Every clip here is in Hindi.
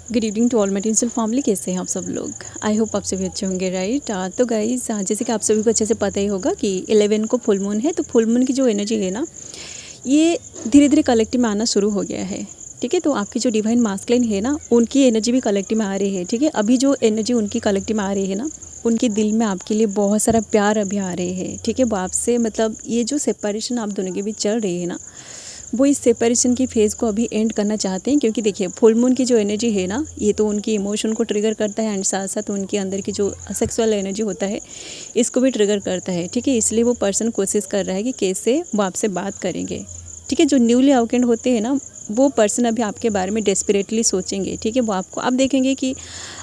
Good evening to all my tinsel family. कैसे हैं आप सब लोग? आई होप आप सभी अच्छे होंगे, राइट। तो गाइस, जैसे कि आप सभी को अच्छे से पता ही होगा कि 11 को फुल मून है। तो फुल मून की जो एनर्जी है ना, ये धीरे धीरे कलेक्टिव में आना शुरू हो गया है। ठीक है, तो आपकी जो डिवाइन मास्कुलिन है ना, उनकी एनर्जी भी कलेक्टिव में आ रही है। ठीक है, अभी जो एनर्जी उनकी कलेक्टिव में आ रही है ना, उनके दिल में आपके लिए बहुत सारा प्यार अभी आ रहे हैं। ठीक है, वो आपसे मतलब ये जो सेपरेशन आप दोनों के बीच चल रही है ना, वो इस सेपरेशन की फेज़ को अभी एंड करना चाहते हैं। क्योंकि देखिए, फुल मून की जो एनर्जी है ना, ये तो उनकी इमोशन को ट्रिगर करता है एंड साथ साथ उनके अंदर की जो सेक्सुअल एनर्जी होता है, इसको भी ट्रिगर करता है। ठीक है, इसलिए वो पर्सन कोशिश कर रहा है कि कैसे वो आपसे बात करेंगे। ठीक है, जो न्यूली अवेकेंड होते हैं ना, वो पर्सन अभी आपके बारे में डेस्परेटली सोचेंगे। ठीक है, वो आपको आप देखेंगे कि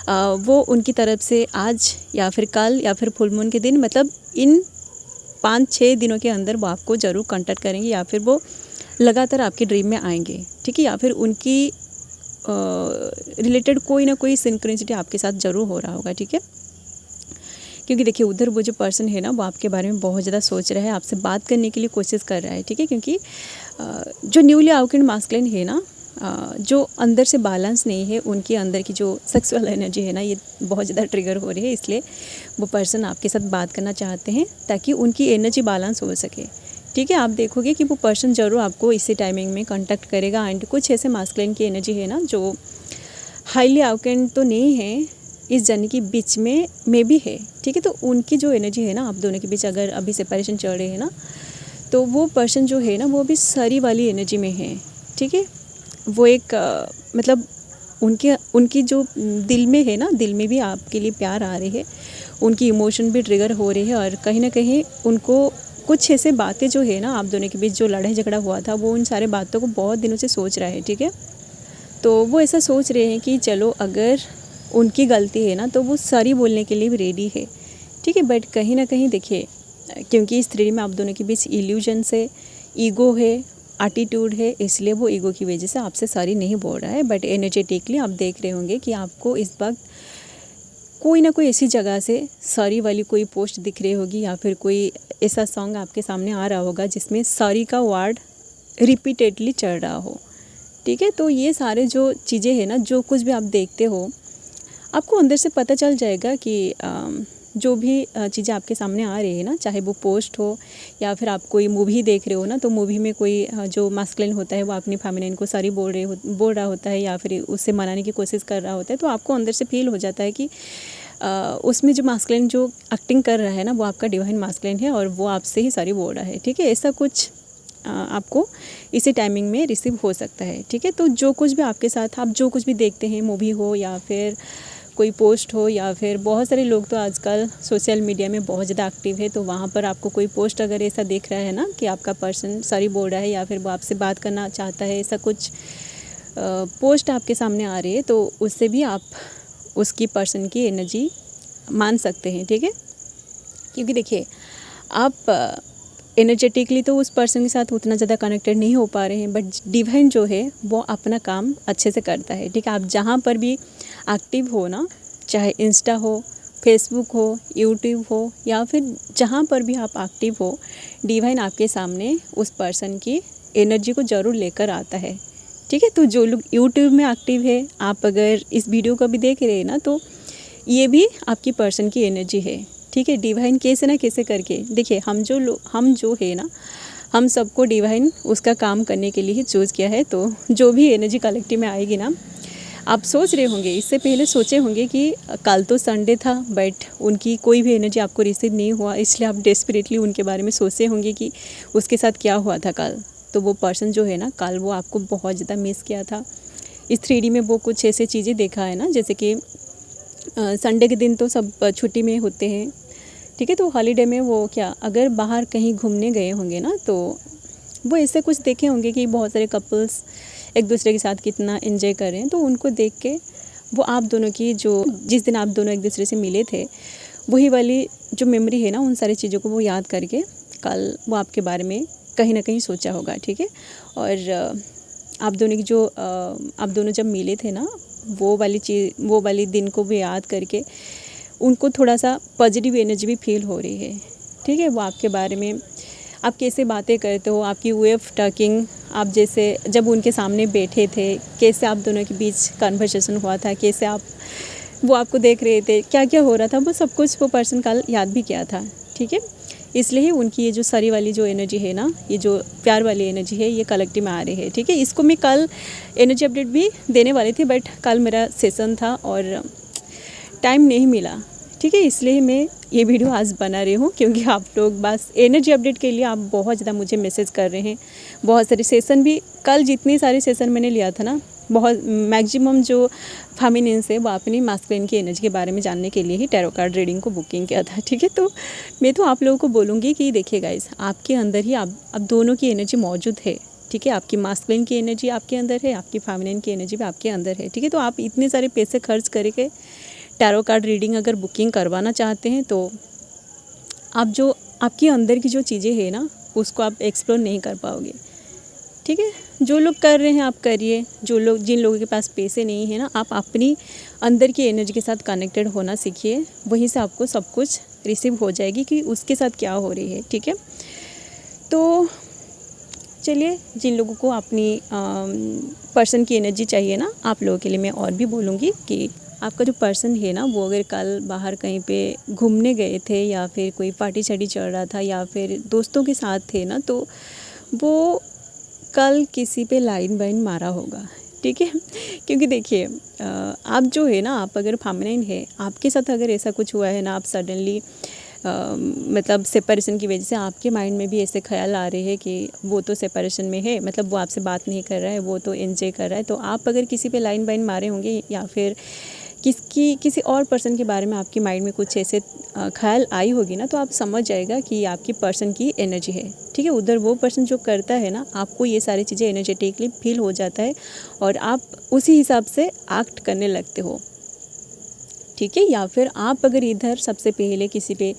वो उनकी तरफ से आज या फिर कल या फिर फुल मून के दिन, मतलब इन 5-6 दिनों के अंदर वो आपको ज़रूर कांटेक्ट करेंगे या फिर वो लगातार आपके ड्रीम में आएंगे। ठीक है, या फिर उनकी रिलेटेड कोई ना कोई सिंक्रोनिसिटी आपके साथ ज़रूर हो रहा होगा। ठीक है, क्योंकि देखिए, उधर वो जो पर्सन है ना, वो आपके बारे में बहुत ज़्यादा सोच रहा है, आपसे बात करने के लिए कोशिश कर रहा है। ठीक है, क्योंकि जो न्यूली अवेकेंड मास्कुलिन है ना, जो अंदर से बैलेंस नहीं है, उनके अंदर की जो सेक्सुअल एनर्जी है ना, ये बहुत ज़्यादा ट्रिगर हो रही है। इसलिए वो पर्सन आपके साथ बात करना चाहते हैं ताकि उनकी एनर्जी बैलेंस हो सके। ठीक है, आप देखोगे कि वो पर्सन ज़रूर आपको इसी टाइमिंग में कांटेक्ट करेगा। एंड कुछ ऐसे मास्कुलिन की एनर्जी है ना, जो हाईली अवेकेंड तो नहीं है, इस जर्नी के बीच में भी है। ठीक है, तो उनकी जो एनर्जी है ना, आप दोनों के बीच अगर अभी सेपरेशन चल रही है ना, तो वो पर्सन जो है ना, वो अभी सरी वाली एनर्जी में है। ठीक है, वो एक मतलब उनकी जो दिल में है ना, दिल में भी आपके लिए प्यार आ रही है, उनकी इमोशन भी ट्रिगर हो रही है। और कहीं ना कहीं उनको कुछ ऐसे बातें जो है ना, आप दोनों के बीच जो लड़ाई झगड़ा हुआ था, वो उन सारे बातों को बहुत दिनों से सोच रहा है। ठीक है, तो वो ऐसा सोच रहे हैं कि चलो, अगर उनकी गलती है ना, तो वो सॉरी बोलने के लिए भी रेडी है। ठीक है, बट कहीं ना कहीं देखिए, क्योंकि इस थ्री में आप दोनों के बीच इल्यूजन है, ईगो है, एटीट्यूड है, इसलिए वो ईगो की वजह से आपसे सॉरी नहीं बोल रहा है। बट एनर्जेटिकली आप देख रहे होंगे कि आपको इस वक्त कोई ना कोई ऐसी जगह से सॉरी वाली कोई पोस्ट दिख रही होगी, या फिर कोई ऐसा सॉन्ग आपके सामने आ रहा होगा जिसमें सॉरी का वर्ड रिपीटेडली चल रहा हो। ठीक है, तो ये सारे जो चीज़ें हैं ना, जो कुछ भी आप देखते हो, आपको अंदर से पता चल जाएगा कि जो भी चीज़ें आपके सामने आ रही है ना, चाहे वो पोस्ट हो या फिर आप कोई मूवी देख रहे हो ना, तो मूवी में कोई जो मास्कुलिन होता है, वो अपनी फेमिनिन को सॉरी बोल रहा होता है या फिर उससे मनाने की कोशिश कर रहा होता है, तो आपको अंदर से फील हो जाता है कि उसमें जो मास्कुलिन जो एक्टिंग कर रहा है ना, वो आपका डिवाइन मास्कुलिन है और वो आपसे ही सॉरी बोल रहा है। ठीक है, ऐसा कुछ आपको इसी टाइमिंग में रिसीव हो सकता है। ठीक है, तो जो कुछ भी आपके साथ, आप जो कुछ भी देखते हैं, मूवी हो या फिर कोई पोस्ट हो, या फिर बहुत सारे लोग तो आजकल सोशल मीडिया में बहुत ज़्यादा एक्टिव है, तो वहाँ पर आपको कोई पोस्ट अगर ऐसा देख रहा है ना कि आपका पर्सन सॉरी बोल रहा है या फिर वो आपसे बात करना चाहता है, ऐसा कुछ पोस्ट आपके सामने आ रही है, तो उससे भी आप उसकी पर्सन की एनर्जी मान सकते हैं। ठीक है, क्योंकि देखिए, आप एनर्जेटिकली तो उस पर्सन के साथ उतना ज़्यादा कनेक्टेड नहीं हो पा रहे हैं, बट डिवाइन जो है वो अपना काम अच्छे से करता है। ठीक है, आप जहाँ पर भी एक्टिव हो ना, चाहे इंस्टा हो, फेसबुक हो, यूट्यूब हो, या फिर जहाँ पर भी आप एक्टिव हो, डिवाइन आपके सामने उस पर्सन की एनर्जी को ज़रूर लेकर आता है। ठीक है, तो जो लोग यूट्यूब में एक्टिव है, आप अगर इस वीडियो को भी देख रहे हैं ना, तो ये भी आपकी पर्सन की एनर्जी है। ठीक है, डिवाइन कैसे ना कैसे करके, देखिए, हम जो है ना, हम सबको डिवाइन उसका काम करने के लिए ही चूज़ किया है। तो जो भी एनर्जी कलेक्टिव में आएगी ना, आप सोच रहे होंगे, इससे पहले सोचे होंगे कि कल तो संडे था, बट उनकी कोई भी एनर्जी आपको रिसीव नहीं हुआ, इसलिए आप डेस्परेटली उनके बारे में सोचते होंगे कि उसके साथ क्या हुआ था कल। तो वो पर्सन जो है ना, कल वो आपको बहुत ज़्यादा मिस किया था। इस 3D में वो कुछ ऐसे चीज़ें देखा है ना, जैसे कि संडे के दिन तो सब छुट्टी में होते हैं। ठीक है, तो हॉलीडे में वो क्या, अगर बाहर कहीं घूमने गए होंगे ना, तो वो ऐसे कुछ देखे होंगे कि बहुत सारे कपल्स एक दूसरे के साथ कितना एंजॉय कर रहे हैं, तो उनको देख के वो आप दोनों की जो जिस दिन आप दोनों एक दूसरे से मिले थे, वही वाली जो मेमोरी है ना, उन सारी चीज़ों को वो याद करके कल वो आपके बारे में कहीं ना कहीं सोचा होगा। ठीक है, और आप दोनों जब मिले थे ना, वो वाली दिन को भी याद करके उनको थोड़ा सा पॉजिटिव एनर्जी भी फील हो रही है। ठीक है, वो आपके बारे में आप कैसे बातें करते हो, आपकी वे ऑफ टॉकिंग, आप जैसे जब उनके सामने बैठे थे कैसे आप दोनों के बीच कन्वर्सेशन हुआ था, कैसे आप वो आपको देख रहे थे, क्या क्या हो रहा था, वो सब कुछ वो पर्सन कल याद भी किया था। ठीक है, इसलिए उनकी ये जो सारी वाली जो एनर्जी है ना, ये जो प्यार वाली एनर्जी है, ये कलेक्टिव में आ रही है। ठीक है, इसको मैं कल एनर्जी अपडेट भी देने वाली थी, बट कल मेरा सेशन था और टाइम नहीं मिला। ठीक है, इसलिए मैं ये वीडियो आज बना रही हूँ, क्योंकि आप लोग बस एनर्जी अपडेट के लिए आप बहुत ज़्यादा मुझे मैसेज कर रहे हैं। बहुत सारे सेशन भी, कल जितने सारे सेशन मैंने लिया था ना, बहुत मैक्सिमम जो फेमिनिन है वो अपनी मास्कुलिन की एनर्जी के बारे में जानने के लिए ही टैरो कार्ड रीडिंग को बुकिंग किया था। ठीक है, तो मैं तो आप लोगों को बोलूँगी कि देखिए गाइस, आपके अंदर ही आप दोनों की एनर्जी मौजूद है। ठीक है, आपकी मास्कुलिन की एनर्जी आपके अंदर है, आपकी फेमिनिन की एनर्जी भी आपके अंदर है। ठीक है, तो आप इतने सारे पैसे खर्च करके टैरो कार्ड रीडिंग अगर बुकिंग करवाना चाहते हैं तो आप जो आपके अंदर की जो चीज़ें हैं ना, उसको आप एक्सप्लोर नहीं कर पाओगे। ठीक है, जो लोग कर रहे हैं आप करिए, जिन लोगों के पास पैसे नहीं है ना, आप अपनी अंदर की एनर्जी के साथ कनेक्टेड होना सीखिए, वहीं से आपको सब कुछ रिसीव हो जाएगी कि उसके साथ क्या हो रही है। ठीक है, तो चलिए, जिन लोगों को अपनी पर्सन की एनर्जी चाहिए ना, आप लोगों के लिए मैं और भी बोलूँगी कि आपका जो पर्सन है ना, वो अगर कल बाहर कहीं पे घूमने गए थे या फिर कोई पार्टी शार्टी चल रहा था या फिर दोस्तों के साथ थे ना, तो वो कल किसी पे लाइन वाइन मारा होगा। ठीक है, क्योंकि देखिए आप जो है ना, आप अगर फेमिनिन है, आपके साथ अगर ऐसा कुछ हुआ है ना, आप सडनली मतलब सेपरेशन की वजह से आपके माइंड में भी ऐसे ख्याल आ रहे हैं कि वो तो सेपरेशन में है, मतलब वो आपसे बात नहीं कर रहा है, वो तो एंजॉय कर रहा है। तो आप अगर किसी पे लाइन वाइन मारे होंगे या फिर किसी और पर्सन के बारे में आपके माइंड में कुछ ऐसे ख्याल आई होगी ना, तो आप समझ जाएगा कि ये आपकी पर्सन की एनर्जी है। ठीक है, उधर वो पर्सन जो करता है ना, आपको ये सारी चीज़ें एनर्जेटिकली फील हो जाता है और आप उसी हिसाब से एक्ट करने लगते हो। ठीक है, या फिर आप अगर इधर सबसे पहले किसी पे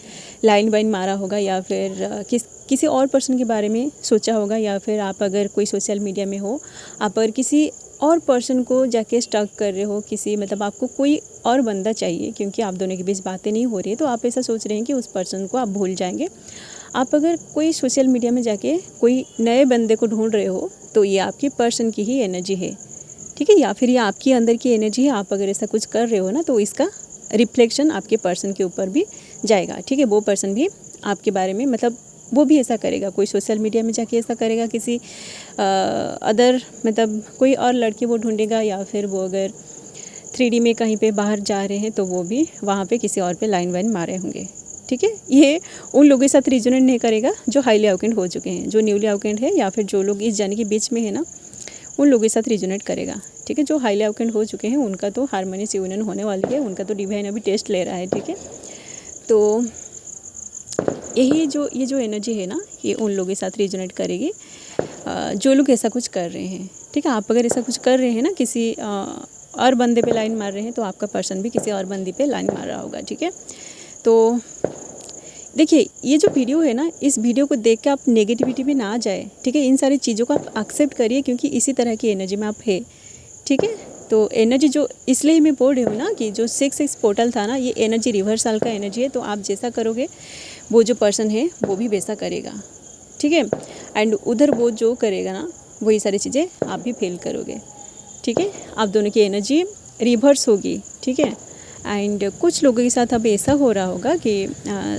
लाइन वाइन मारा होगा या फिर किसी और पर्सन के बारे में सोचा होगा, या फिर आप अगर कोई सोशल मीडिया में हो, आप अगर किसी और पर्सन को जाके स्टक कर रहे हो, किसी मतलब आपको कोई और बंदा चाहिए क्योंकि आप दोनों के बीच बातें नहीं हो रही है, तो आप ऐसा सोच रहे हैं कि उस पर्सन को आप भूल जाएंगे। आप अगर कोई सोशल मीडिया में जाके कोई नए बंदे को ढूंढ रहे हो, तो ये आपकी पर्सन की ही एनर्जी है। ठीक है, या फिर ये आपके अंदर की एनर्जी है। आप अगर ऐसा कुछ कर रहे हो ना, तो इसका रिफ्लेक्शन आपके पर्सन के ऊपर भी जाएगा। ठीक है, वो पर्सन भी आपके बारे में मतलब वो भी ऐसा करेगा, कोई सोशल मीडिया में जाके ऐसा करेगा, किसी अदर मतलब कोई और लड़की वो ढूंढेगा, या फिर वो अगर 3D में कहीं पे बाहर जा रहे हैं तो वो भी वहाँ पे किसी और पे लाइन वाइन मारे होंगे। ठीक है, ये उन लोगों के साथ रिजोनेट नहीं करेगा जो हाईली अवेकेंट हो चुके हैं, जो न्यूली अवेकेंट है या फिर जो लोग इस जर्नी के बीच में है ना, उन लोगों के साथ रिजोनेट करेगा। ठीक है, जो हाईली अवेकेंट हो चुके हैं उनका तो हार्मोनियस यूनियन होने वाली है, उनका तो डिवाइन अभी टेस्ट ले रहा है। ठीक है, तो ये जो एनर्जी है ना, ये उन लोगों के साथ रिजोनेट करेगी जो लोग ऐसा कुछ कर रहे हैं। ठीक है, आप अगर ऐसा कुछ कर रहे हैं ना, किसी और बंदे पे लाइन मार रहे हैं, तो आपका पर्सन भी किसी और बंदी पे लाइन मार रहा होगा। ठीक है, तो देखिए, ये जो वीडियो है ना, इस वीडियो को देख के आप नेगेटिविटी में ना जाए। ठीक है, इन सारी चीज़ों को आप एक्सेप्ट करिए, क्योंकि इसी तरह की एनर्जी में आप है। ठीक है, तो एनर्जी जो इसलिए मैं बोल रही हूँ ना कि जो 6 पोर्टल था ना, ये एनर्जी रिवर्सल का एनर्जी है। तो आप जैसा करोगे वो जो पर्सन है वो भी वैसा करेगा। ठीक है, एंड उधर वो जो करेगा ना, वही सारी चीज़ें आप भी फील करोगे। ठीक है, आप दोनों की एनर्जी रिवर्स होगी। ठीक है, एंड कुछ लोगों के साथ अब ऐसा हो रहा होगा कि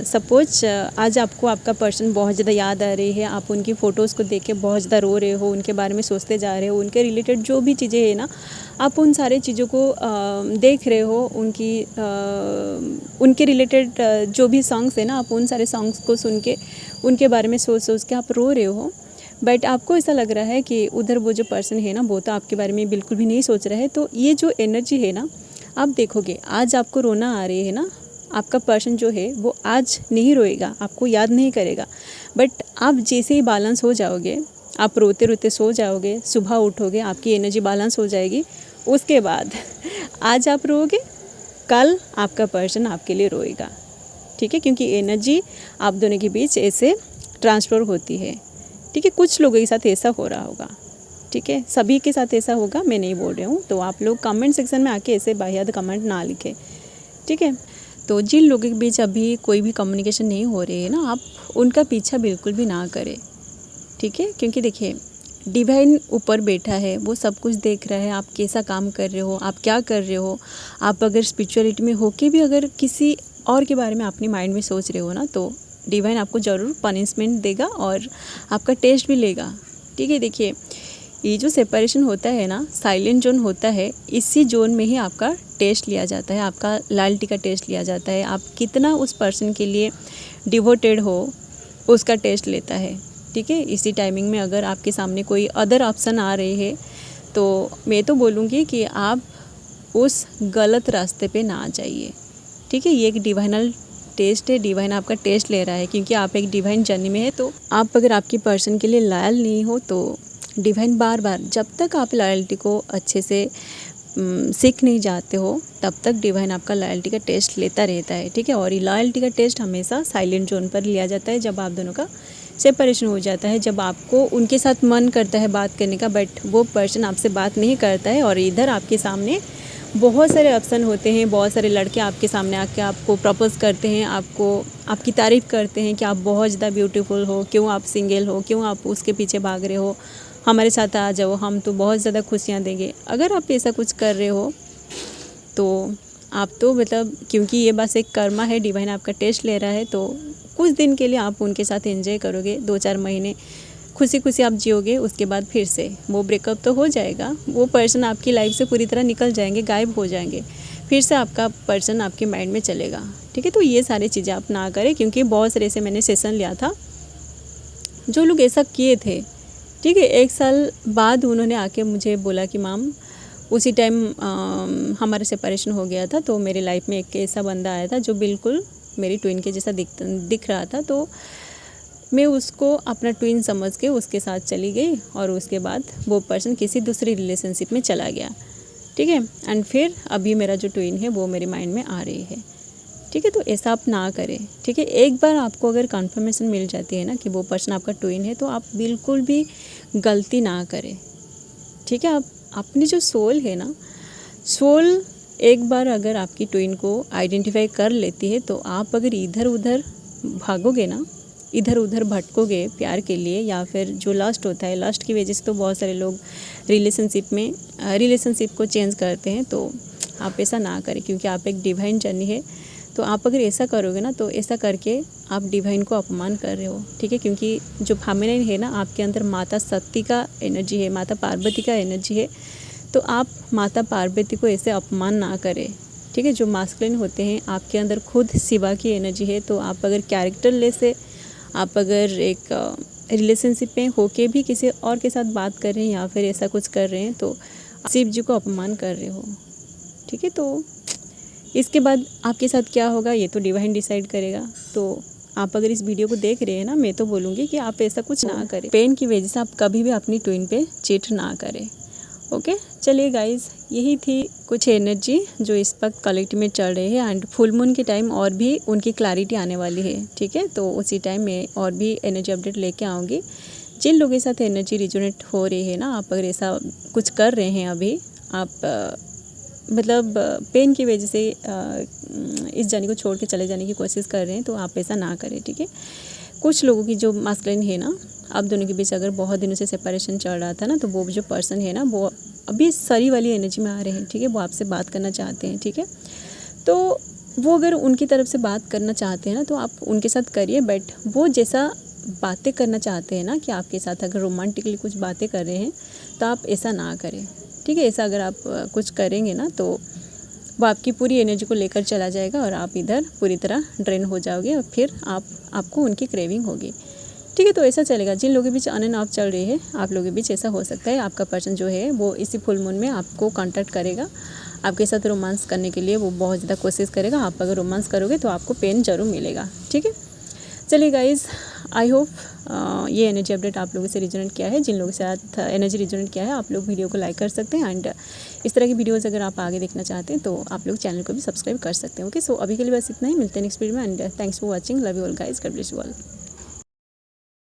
सपोज आज आपको आपका पर्सन बहुत ज़्यादा याद आ रही है, आप उनकी फ़ोटोज़ को देख के बहुत ज़्यादा रो रहे हो, उनके बारे में सोचते जा रहे हो, उनके रिलेटेड जो भी चीज़ें हैं ना, आप उन सारी चीज़ों को देख रहे हो, उनके रिलेटेड जो भी सॉन्ग्स है ना, आप उन सारे सॉन्ग्स को सुन के उनके बारे में सोच के आप रो रहे हो। बट आपको ऐसा लग रहा है कि उधर वो जो पर्सन है ना, वो तो आपके बारे में बिल्कुल भी नहीं सोच रहा है। तो ये जो एनर्जी है ना, आप देखोगे आज आपको रोना आ रही है ना, आपका पर्सन जो है वो आज नहीं रोएगा, आपको याद नहीं करेगा। बट आप जैसे ही बैलेंस हो जाओगे, आप रोते रोते सो जाओगे, सुबह उठोगे, आपकी एनर्जी बैलेंस हो जाएगी। उसके बाद आज आप रोओगे, कल आपका पर्सन आपके लिए रोएगा। ठीक है, क्योंकि एनर्जी आप दोनों के बीच ऐसे ट्रांसफ़र होती है। ठीक है, कुछ लोगों के साथ ऐसा हो रहा होगा। ठीक है, सभी के साथ ऐसा होगा मैं नहीं बोल रही हूँ। तो आप लोग कमेंट सेक्शन में आके ऐसे बाहियात कमेंट ना लिखें। ठीक है, तो जिन लोगों के बीच अभी कोई भी कम्युनिकेशन नहीं हो रही है ना, आप उनका पीछा बिल्कुल भी ना करें, ठीक है। क्योंकि देखिए डिवाइन ऊपर बैठा है, वो सब कुछ देख रहा है, आप कैसा काम कर रहे हो, आप क्या कर रहे हो। आप अगर स्पिरिचुअलिटी में होके भी अगर किसी और के बारे में अपने माइंड में सोच रहे हो ना, तो डिवाइन आपको ज़रूर पनिशमेंट देगा और आपका टेस्ट भी लेगा, ठीक है। देखिए ये जो सेपरेशन होता है ना, साइलेंट जोन होता है, इसी जोन में ही आपका टेस्ट लिया जाता है, आपका लॉयल्टी का टेस्ट लिया जाता है। आप कितना उस पर्सन के लिए डिवोटेड हो उसका टेस्ट लेता है, ठीक है। इसी टाइमिंग में अगर आपके सामने कोई अदर ऑप्शन आ रहे हैं तो मैं तो बोलूँगी कि आप उस गलत रास्ते पे ना जाइए, ठीक है। ये एक डिवाइनल टेस्ट है, डिवाइन आपका टेस्ट ले रहा है क्योंकि आप एक डिवाइन जर्नी में है। तो आप अगर आपकी पर्सन के लिए लॉयल नहीं हो तो डिवाइन बार बार, जब तक आप लॉयल्टी को अच्छे से सीख नहीं जाते हो तब तक डिवाइन आपका लॉयल्टी का टेस्ट लेता रहता है, ठीक है। और ये लॉयल्टी का टेस्ट हमेशा साइलेंट जोन पर लिया जाता है, जब आप दोनों का सेपरेशन हो जाता है, जब आपको उनके साथ मन करता है बात करने का बट वो पर्सन आपसे बात नहीं करता है और इधर आपके सामने बहुत सारे ऑप्शन होते हैं, बहुत सारे लड़के आपके सामने आके आपको प्रपोज करते हैं, आपको आपकी तारीफ़ करते हैं कि आप बहुत ज़्यादा ब्यूटीफुल हो, क्यों आप सिंगल हो, क्यों आप उसके पीछे भाग रहे हो, हमारे साथ आ जाओ, हम तो बहुत ज़्यादा खुशियाँ देंगे। अगर आप ऐसा कुछ कर रहे हो तो आप तो मतलब, क्योंकि ये बस एक कर्मा है, डिवाइन आपका टेस्ट ले रहा है, तो कुछ दिन के लिए आप उनके साथ एंजॉय करोगे, 2-4 महीने खुशी खुशी आप जियोगे। उसके बाद फिर से वो ब्रेकअप तो हो जाएगा, वो पर्सन आपकी लाइफ से पूरी तरह निकल जाएंगे, गायब हो जाएंगे, फिर से आपका पर्सन आपके माइंड में चलेगा, ठीक है। तो ये सारी चीज़ें आप ना करें, क्योंकि बहुत सारे ऐसे मैंने सेशन लिया था जो लोग ऐसा किए थे, ठीक है। 1 साल बाद उन्होंने आके मुझे बोला कि मैम उसी टाइम हमारा सेपरेशन हो गया था, तो मेरे लाइफ में एक ऐसा बंदा आया था जो बिल्कुल मेरी ट्विन के जैसा दिख रहा था, तो मैं उसको अपना ट्विन समझ के उसके साथ चली गई और उसके बाद वो पर्सन किसी दूसरी रिलेशनशिप में चला गया, ठीक है। एंड फिर अभी मेरा जो ट्विन है वो मेरे माइंड में आ रही है, ठीक है। तो ऐसा आप ना करें, ठीक है। एक बार आपको अगर कन्फर्मेशन मिल जाती है ना कि वो पर्सन आपका ट्विन है, तो आप बिल्कुल भी गलती ना करें, ठीक है। आप अपनी जो सोल है ना, सोल एक बार अगर आपकी ट्विन को आइडेंटिफाई कर लेती है, तो आप अगर इधर उधर भागोगे ना, इधर उधर भटकोगे प्यार के लिए, या फिर जो लस्ट होता है, लस्ट की वजह से तो बहुत सारे लोग रिलेशनशिप को चेंज करते हैं। तो आप ऐसा ना करें, क्योंकि आप एक डिवाइन जर्नी है। तो आप अगर ऐसा करोगे ना, तो ऐसा करके आप डिवाइन को अपमान कर रहे हो, ठीक है। क्योंकि जो फेमिनिन है ना, आपके अंदर माता शक्ति का एनर्जी है, माता पार्वती का एनर्जी है, तो आप माता पार्वती को ऐसे अपमान ना करें, ठीक है। जो मास्कुलिन होते हैं, आपके अंदर खुद शिवा की एनर्जी है, तो आप अगर कैरेक्टरलेस है, आप अगर एक रिलेशनशिप में होके भी किसी और के साथ बात कर रहे हैं या फिर ऐसा कुछ कर रहे हैं, तो शिव जी को अपमान कर रहे हो, ठीक है। तो इसके बाद आपके साथ क्या होगा ये तो डिवाइन डिसाइड करेगा। तो आप अगर इस वीडियो को देख रहे हैं ना, मैं तो बोलूँगी कि आप ऐसा कुछ ना करें, पेन की वजह से आप कभी भी अपनी ट्विन पे चीट ना करें, ओके। चलिए गाइज़, यही थी कुछ एनर्जी जो इस वक्त कलेक्टिव में चल रही है। एंड फुल मून के टाइम और भी उनकी क्लैरिटी आने वाली है, ठीक है। तो उसी टाइम में और भी एनर्जी अपडेट लेके आऊँगी। जिन लोगों के साथ एनर्जी रिजोनेट हो रही है ना, आप अगर ऐसा कुछ कर रहे हैं अभी, आप मतलब पेन की वजह से इस जर्नी को छोड़ के चले जाने की कोशिश कर रहे हैं, तो आप ऐसा ना करें, ठीक है। कुछ लोगों की जो मास्कुलिन है ना, आप दोनों के बीच अगर बहुत दिनों से सेपरेशन चल रहा था ना, तो वो जो पर्सन है ना, वो अभी सरी वाली एनर्जी में आ रहे हैं, ठीक है। वो आपसे बात करना चाहते हैं, ठीक है। तो वो अगर उनकी तरफ से बात करना चाहते हैं ना, तो आप उनके साथ करिए, बट वो जैसा बातें करना चाहते हैं ना, कि आपके साथ अगर रोमांटिकली कुछ बातें कर रहे हैं, तो आप ऐसा ना करें, ठीक है। ऐसा अगर आप कुछ करेंगे ना, तो वो आपकी पूरी एनर्जी को लेकर चला जाएगा और आप इधर पूरी तरह ड्रेन हो जाओगे और फिर आपको उनकी क्रेविंग होगी, ठीक है। तो ऐसा चलेगा। जिन लोगों के बीच ऑन एंड ऑफ चल रही है, आप लोगों के बीच ऐसा हो सकता है आपका पर्सन जो है वो इसी फुल मून में आपको कांटेक्ट करेगा, आपके साथ रोमांस करने के लिए वो बहुत ज़्यादा कोशिश करेगा। आप अगर रोमांस करोगे तो आपको पेन ज़रूर मिलेगा, ठीक है। चलिए गाइज़, आई होप ये एनर्जी अपडेट आप लोगों से रिजोनेट किया है। जिन लोगों के साथ एनर्जी रिजोनेट किया है, आप लोग वीडियो को लाइक कर सकते हैं। एंड इस तरह की वीडियोस अगर आप आगे देखना चाहते हैं तो आप लोग चैनल को भी सब्सक्राइब कर सकते हैं, ओके। सो अभी के लिए बस इतना ही, मिलते हैं नेक्स्ट वीडियो में। And thanks for watching, love you all guys, God bless you all.